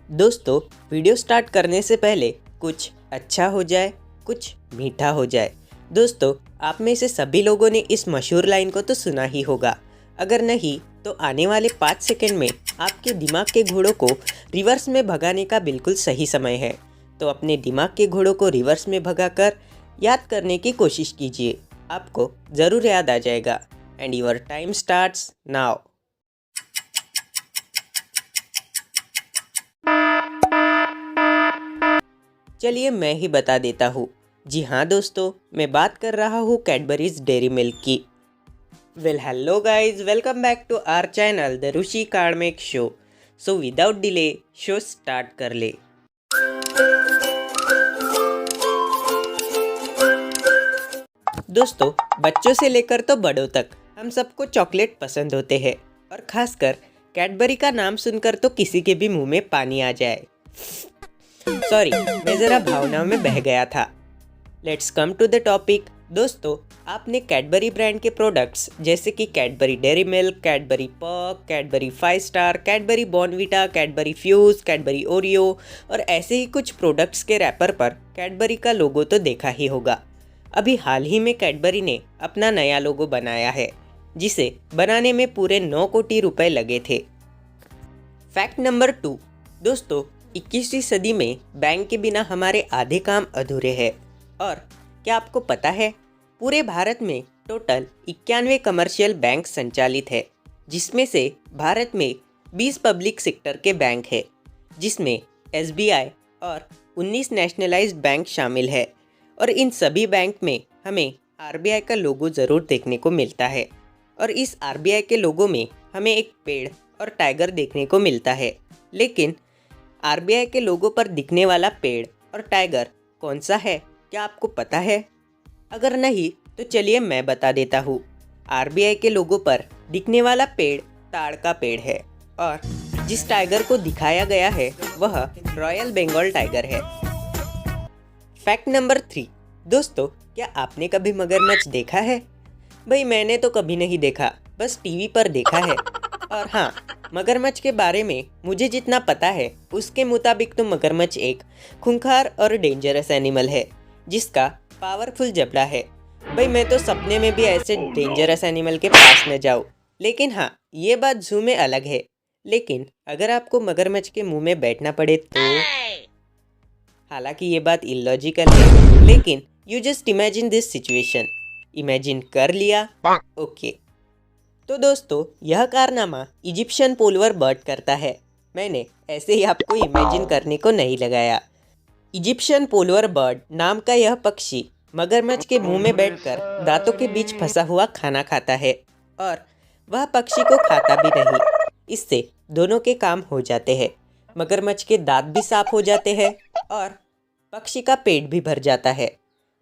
दोस्तों, video start करने से पहले कुछ अच्छा हो जाए, कुछ मीठा हो जाए। दोस्तों, आप में से सभी लोगों ने इस मशहूर लाइन को तो सुना ही होगा। अगर नहीं तो आने वाले 5 सेकंड में आपके दिमाग के घोड़ों को रिवर्स में भगाने का बिल्कुल सही समय है। तो अपने दिमाग के घोड़ों को रिवर्स में भगाकर याद करने की कोशिश कीजिए। आपको ज़रूर याद आ जाएगा। And your time starts now. चलिए मैं ही बता देता हूँ। जी हाँ दोस्तों, मैं बात कर रहा हूँ कैडबरीज डेयरी मिल्क की। Well hello guys, welcome back to our channel the Rishi card make show. So without delay show start कर ले। दोस्तों, बच्चों से लेकर तो बड़ों तक हम सबको चॉकलेट पसंद होते हैं और खासकर कैडबरी का नाम सुनकर तो किसी के भी मुंह में पानी आ जाए। सॉरी, मैं ज़रा भावनाओं में बह गया था। Let's come to the topic. दोस्तों, आपने कैडबरी ब्रांड के प्रोडक्ट्स जैसे कि Cadbury Dairy Milk, Cadbury Perk, Cadbury 5 star, Cadbury Bournvita, Cadbury Fuse, Cadbury Oreo और ऐसे ही कुछ प्रोडक्ट्स के रैपर पर कैडबरी का लोगो तो देखा ही होगा। अभी हाल ही में कैडबरी ने अपना नया लोगो बनाया है, जिसे बनाने में पूरे 9 कोटी रुपए लगे थे। Fact number 2। दोस्तों, 21वीं सदी में बैंक के बिना हमारे आधे काम अधूरे हैं। और क्या आपको पता है, पूरे भारत में टोटल 91 कमर्शियल बैंक संचालित है, जिसमें से भारत में 20 पब्लिक सेक्टर के बैंक है, जिसमें SBI और 19 नेशनलाइज्ड बैंक शामिल है। और इन सभी बैंक में हमें RBI का लोगो ज़रूर देखने को मिलता है। और इस RBI के लोगो में हमें एक पेड़ और टाइगर देखने को मिलता है। लेकिन RBI के लोगो पर दिखने वाला पेड़ और टाइगर कौन सा है, क्या आपको पता है? अगर नहीं तो चलिए मैं बता देता हूँ। RBI के लोगो पर दिखने वाला पेड़ ताड़ का पेड़ है और जिस टाइगर को दिखाया गया है वह रॉयल बंगाल टाइगर है। Fact number 3। दोस्तों, क्या आपने कभी मगरमच्छ देखा है? भाई मैंने तो कभी नहीं देखा, बस टीवी पर देखा है। और हाँ, मगरमच्छ के बारे में मुझे जितना पता है उसके मुताबिक तो मगरमच्छ एक खूंखार और डेंजरस एनिमल है, जिसका पावरफुल जबड़ा है। भाई मैं तो सपने में भी ऐसे डेंजरस एनिमल के पास न जाऊँ। लेकिन हाँ, ये बात ज़ू में अलग है। लेकिन अगर आपको मगरमच्छ के मुंह में बैठना पड़े तो, हालांकि ये बात इलॉजिकल है, लेकिन you just imagine this situation. Imagine कर लिया? ओके। तो दोस्तों, यह कारनामा इजिप्शियन पोलवर बर्ड करता है। मैंने ऐसे ही आपको इमेजिन करने को नहीं लगाया। इजिप्शियन पोलवर बर्ड नाम का यह पक्षी मगरमच्छ के मुंह में बैठकर दांतों के बीच फंसा हुआ खाना खाता है और वह पक्षी को खाता भी नहीं। इससे दोनों के काम हो जाते हैं। मगरमच्छ के दांत भी साफ हो जाते हैं और पक्षी का पेट भी भर जाता है।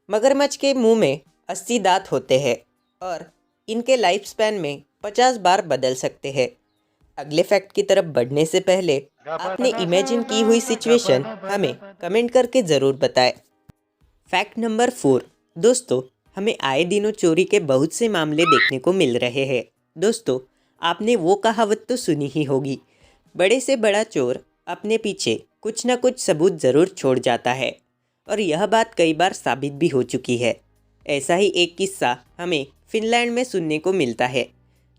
मगरमच्छ के मुंह में 80 दांत होते हैं और इनके लाइफ स्पैन में 50 बार बदल सकते हैं। अगले फैक्ट की तरफ बढ़ने से पहले आपने इमेजिन की हुई सिचुएशन हमें कमेंट करके ज़रूर बताएं। Fact number 4। दोस्तों, हमें आए दिनों चोरी के बहुत से मामले देखने को मिल रहे हैं। दोस्तों, आपने वो कहावत तो सुनी ही होगी, बड़े से बड़ा चोर अपने पीछे कुछ ना कुछ सबूत ज़रूर छोड़ जाता है। और यह बात कई बार साबित भी हो चुकी है। ऐसा ही एक किस्सा हमें फिनलैंड में सुनने को मिलता है।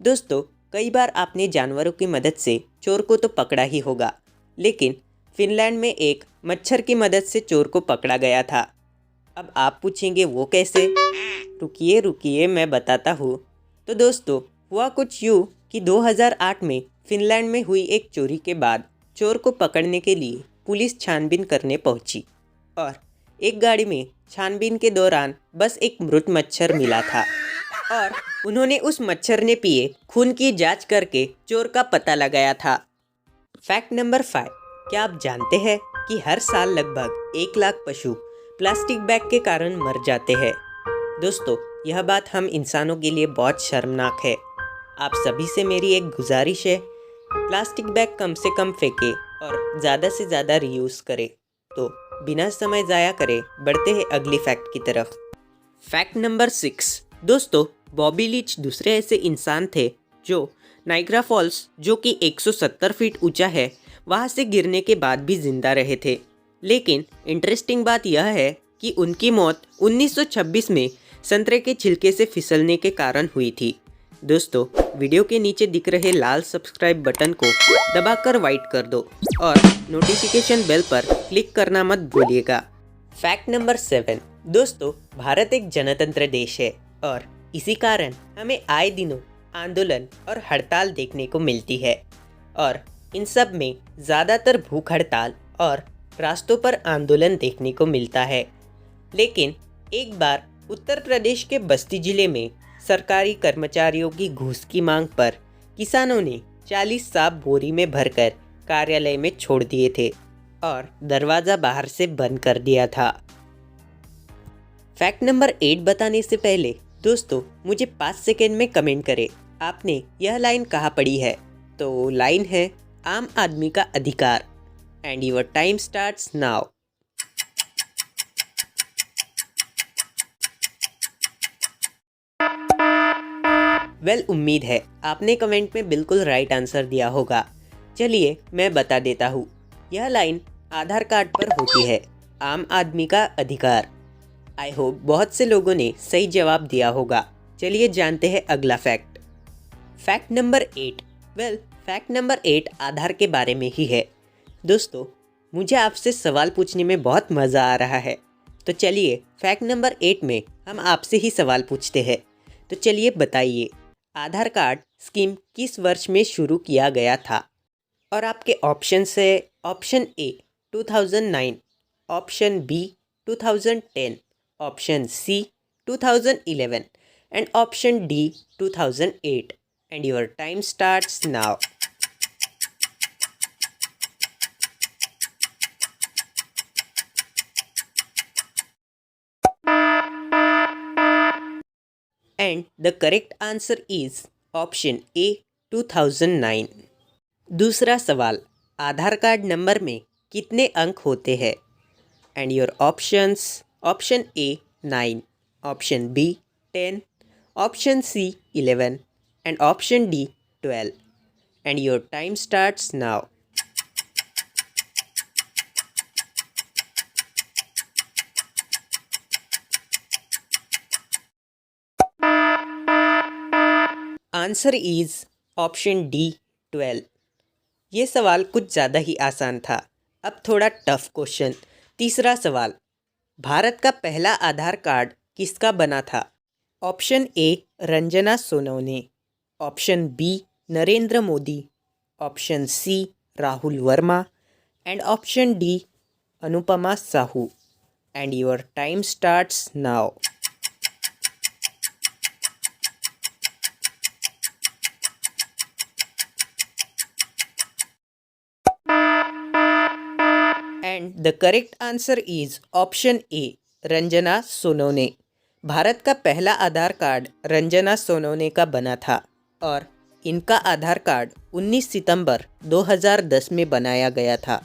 दोस्तों, कई बार आपने जानवरों की मदद से चोर को तो पकड़ा ही होगा, लेकिन फिनलैंड में एक मच्छर की मदद से चोर को पकड़ा गया था। अब आप पूछेंगे वो कैसे? रुकिए रुकिए, मैं बताता हूँ। तो दोस्तों, हुआ कुछ यूँ कि 2008 में फिनलैंड में हुई एक चोरी के बाद चोर को पकड़ने के लिए पुलिस छानबीन करने पहुंची और एक गाड़ी में छानबीन के दौरान बस एक मृत मच्छर मिला था और उन्होंने उस मच्छर ने पिए खून की जांच करके चोर का पता लगाया था। Fact number 5। क्या आप जानते हैं कि हर साल लगभग 1 लाख पशु प्लास्टिक बैग के कारण मर जाते हैं? दोस्तों, यह बात हम इंसानों के लिए बहुत शर्मनाक है। आप सभी से मेरी एक गुजारिश है, प्लास्टिक बैग कम से कम फेंके और ज़्यादा से ज़्यादा रीयूज़ करें। तो बिना समय ज़ाया करे बढ़ते हैं अगली फैक्ट की तरफ। Fact number 6। दोस्तों, बॉबी लीच दूसरे ऐसे इंसान थे जो नाइग्रा फॉल्स, जो कि 170 फीट ऊंचा है, वहाँ से गिरने के बाद भी जिंदा रहे थे। लेकिन इंटरेस्टिंग बात यह है कि उनकी मौत 1926 में संतरे के छिलके से फिसलने के कारण हुई थी। दोस्तों, वीडियो के नीचे दिख रहे लाल सब्सक्राइब बटन को दबाकर वाइट कर दो और नोटिफिकेशन बेल पर क्लिक करना मत भूलिएगा। Fact number 7। दोस्तों, भारत एक जनतंत्र देश है और इसी कारण हमें आए दिनों आंदोलन और हड़ताल देखने को मिलती है और इन सब में ज़्यादातर भूख हड़ताल और रास्तों पर आंदोलन देखने को मिलता है। लेकिन एक बार उत्तर प्रदेश के बस्ती जिले में सरकारी कर्मचारियों की घूस की मांग पर किसानों ने 40 सांप बोरी में भरकर कार्यालय में छोड़ दिए थे और दरवाज़ा बाहर से बंद कर दिया था। फैक्ट नंबर 8 बताने से पहले दोस्तों, मुझे 5 सेकेंड में कमेंट करें आपने यह लाइन कहाँ पढ़ी है। तो लाइन है आम आदमी का अधिकार। And your time starts now. उम्मीद है आपने कमेंट में बिल्कुल राइट आंसर दिया होगा। चलिए मैं बता देता हूँ। यह लाइन आधार कार्ड पर होती है, आम आदमी का अधिकार। आई होप बहुत से लोगों ने सही जवाब दिया होगा। चलिए जानते हैं अगला fact. Fact number 8। Fact number 8 आधार के बारे में ही है। दोस्तों, मुझे आपसे सवाल पूछने में बहुत मज़ा आ रहा है। तो चलिए फैक्ट नंबर 8 में हम आपसे ही सवाल पूछते हैं। तो चलिए बताइए, आधार कार्ड स्कीम किस वर्ष में शुरू किया गया था? और आपके ऑप्शन है option A 2009, option B 2010, option C 2011 and option D 2008। And your time starts now. And the correct answer is option A 2009। दूसरा सवाल, आधार कार्ड नंबर में कितने अंक होते हैं? And your options, option A 9, option B 10, option C 11 and option D 12। And your time starts now. Answer is option D 12। ये सवाल कुछ ज़्यादा ही आसान था। अब थोड़ा टफ क्वेश्चन। तीसरा सवाल, भारत का पहला आधार कार्ड किसका बना था? Option A Ranjana Sonawane, option B Narendra Modi, option C Rahul Verma and option D Anupama Sahu. And your time starts now. And the correct answer is option A Ranjana Sonawane. Bharat का पहला आधार कार्ड रंजना सोनवने का बना था और इनका आधार कार्ड 19 सितंबर 2010 में बनाया गया था।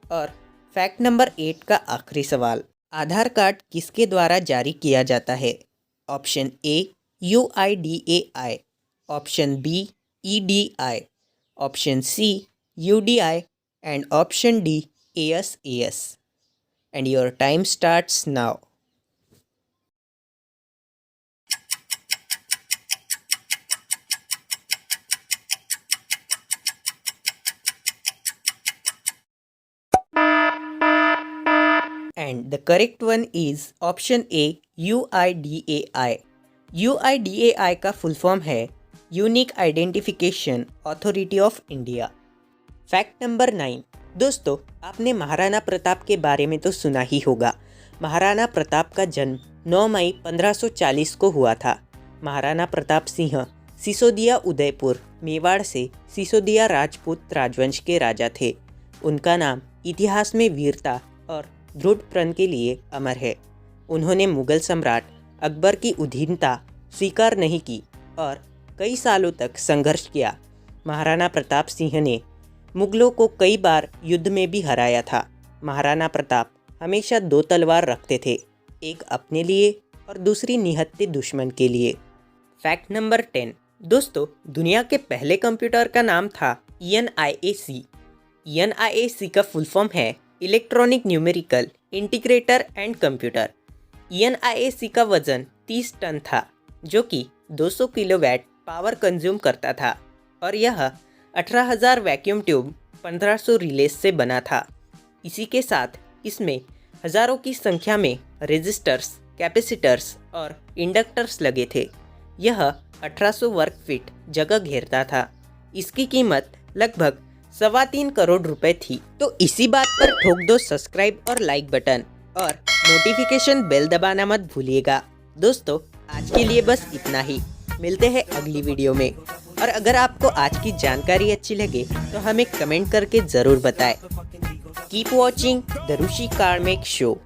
और फैक्ट नंबर 8 का आखिरी सवाल, आधार कार्ड किसके द्वारा जारी किया जाता है? Option A UIDAI, option B EDI, option C UDI and option D ASAS। And your time starts now. And the correct one is option A UIDAI। UIDAI का फुल फॉर्म है unique identification authority of India. Fact number 9। दोस्तों, आपने महाराणा प्रताप के बारे में तो सुना ही होगा। महाराणा प्रताप का जन्म 9 मई 1540 को हुआ था। महाराणा प्रताप सिंह सिसोदिया उदयपुर मेवाड़ से सिसोदिया राजपूत राजवंश के राजा थे। उनका नाम इतिहास में वीरता और दृढ़ प्रण के लिए अमर है। उन्होंने मुगल सम्राट अकबर की अधीनता स्वीकार नहीं की और कई सालों तक संघर्ष किया। महाराणा प्रताप सिंह ने मुगलों को कई बार युद्ध में भी हराया था। महाराणा प्रताप हमेशा 2 तलवार रखते थे, एक अपने लिए और दूसरी निहत्थे दुश्मन के लिए। Fact number 10। दोस्तों, दुनिया के पहले कंप्यूटर का नाम था ENIAC। ENIAC का फुल फॉर्म है electronic numerical integrator and computer. ENIAC का वजन 30 टन था, जो कि 200 किलोवाट पावर कंज्यूम करता था, और यह 18,000 वैक्यूम ट्यूब 1500 रिलेज से बना था। इसी के साथ इसमें हज़ारों की संख्या में रेजिस्टर्स, कैपेसिटर्स और इंडक्टर्स लगे थे। यह 1800 वर्ग फीट जगह घेरता था। इसकी कीमत लगभग 3.25 करोड़ रुपए थी। तो इसी बात पर ठोक दो सब्सक्राइब और लाइक बटन, और नोटिफिकेशन बेल दबाना मत भूलिएगा। दोस्तों, आज के लिए बस इतना ही। मिलते हैं अगली वीडियो में। और अगर आपको आज की जानकारी अच्छी लगे तो हमें कमेंट करके ज़रूर बताएं। कीप वॉचिंग द ऋषि कार्मिक शो।